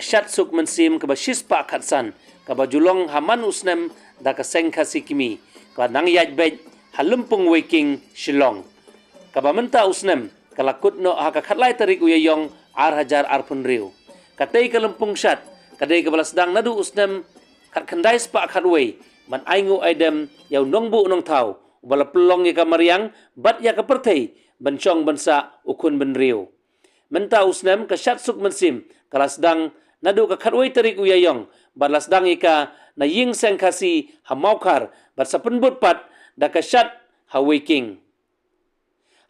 kasyat suk mensim ke basis pa khatsan ka bajulong haman usnem da ka seng khasi kimi ka nang yaj bej halumpung waking shillong ka bamenta usnem kalakut no ha ka khatlai tarik uyayong ar hajar arpun riu katei ka lumpung shat kadai ka balasdang nadu usnem khat khandai spa khatwei man aingu aidem yau nongbu nong thau bala pelong ya ka mariang bat ya ka perthei bencong bensa ukun benriu menta usnem kasyat suk mensim kalasdang nadu ka khatwei tarik uyayong balasdang ika na ying seng khasi hamaukar bat sapenbut pat da kasyat hawaking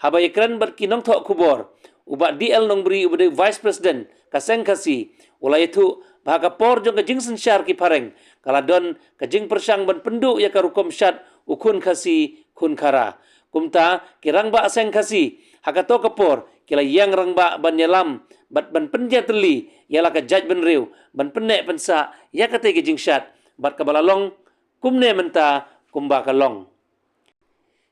haba ikran bat kinong thok kubor ubat DL nong beri ubade vice president ka seng khasi ulai itu bahaka por jong ka jing sensyar ki pareng kaladon ka jing persang ban penduk ya ka rukom syat ukun khasi kun khara kumta kirang ba seng khasi hakato kapor kila yang rang ba ban yalam bat ban penja teli yala ka jaj ban riu ban penek pensa ya kate ki jing syat bat ka balalong kumne menta kumba kalong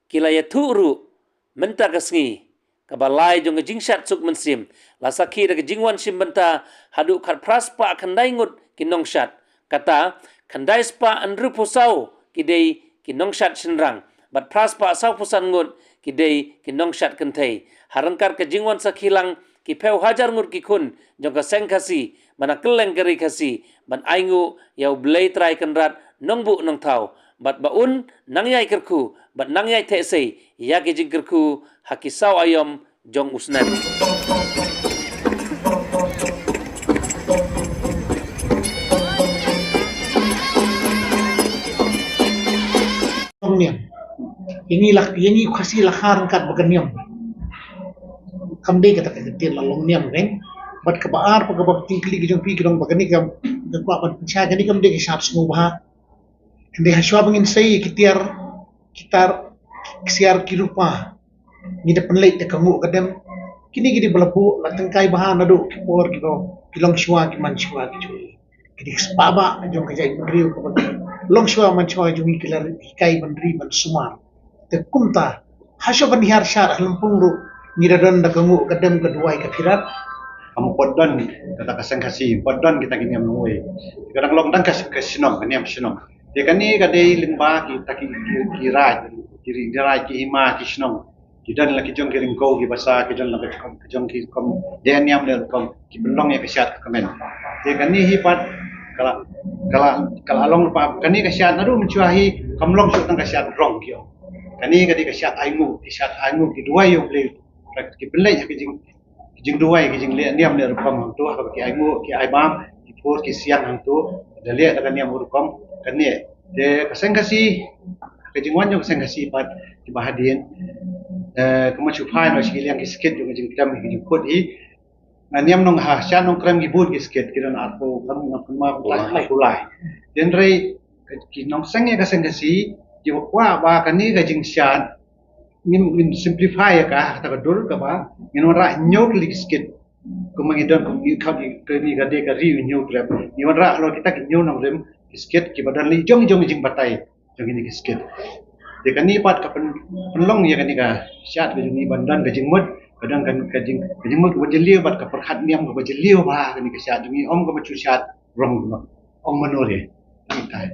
kila ya thuru menta kasngi kabalai jong jing syat suk mensim la sakhi da jingwan sim benta hadu khat praspa khandai ngut kinong syat kata khandai spa andru pusau kidei kinong syat senrang bat praspa sau pusan ngut kidei kinong syat kenthei harangkar ke jingwan sakhilang ki pheu hajar ngut ki khun jong ka seng khasi mana keleng keri khasi ban aingu yau blei trai kenrat nongbu nong thau bat baun nang yai kerku bat nang yai the sei ya ki jing kerku hakisau ayom jong usnan ini kasih lahar kat baganyam kamde kata ketir lalong niam reng bat kebaar pagabab tingkli gijong pi gidong bagani kam gakwa ban pencha jadi kamde ke sap semua bah ande haswa bangin sei kitar siar kirupa ni de penleit de kamu kadem kini gidi belapu latengkai bahan nadu kipor gitu kilong shwa ki man shwa ki chui kidi spaba jong kajai beriu ko long shwa man shwa jong kilar kai bandri man sumar te kumta hasyo ban hiar syar lempung ru ni dadon da kamu kadem keduai ka pirat kamu podon kata kasang kasih podon kita kini amnoi kadang long dan kas kasinom kani am sinom dia kani kadai limba kita kiri dirai ki ima ki sinom kidan laki jong kiring ko ki basa kidan laki jong ki kom dia niam le kom ki belong ya kasiat komen dia kani hipat kala along pa kani kasiat nadu mencuahi kamlong su tang kasiat rong kio kani kadi kasiat aimu ki dua yo ble ki belai ki jing duai ki jing le niam le rukom tu ha ki aimu ki aibam ki pur ki siang hang tu de le da niam rukom kani de kaseng kasi ke jing wan yo kaseng kasi pat ki bahadien kuma chupai no shi liang ki sket yo jing kram ki put hi niam nong ha sha nong kram ki bud ki sket ki ron arpo kam ngam ma kulai den rei ki nong seng ya kaseng kasi ki wa ba kani ga jing shan ngin simplify ka ta dur ka ba ngin ra nyok lik skit kumangidon kum ka ni ga de ka ri nyok rem ni ra lo kita ki nyok nong rem skit ki badan li jong jing batai jong ni skit de kan ni pat ka penlong ya kan ni ka syat ke ni bandan ka jing mut kadang kan ka jing mut ba jeliu bat ka perkhat niam ka jeliu ba kan ni ka syat ni om ka ma chu syat rong om manore ni tai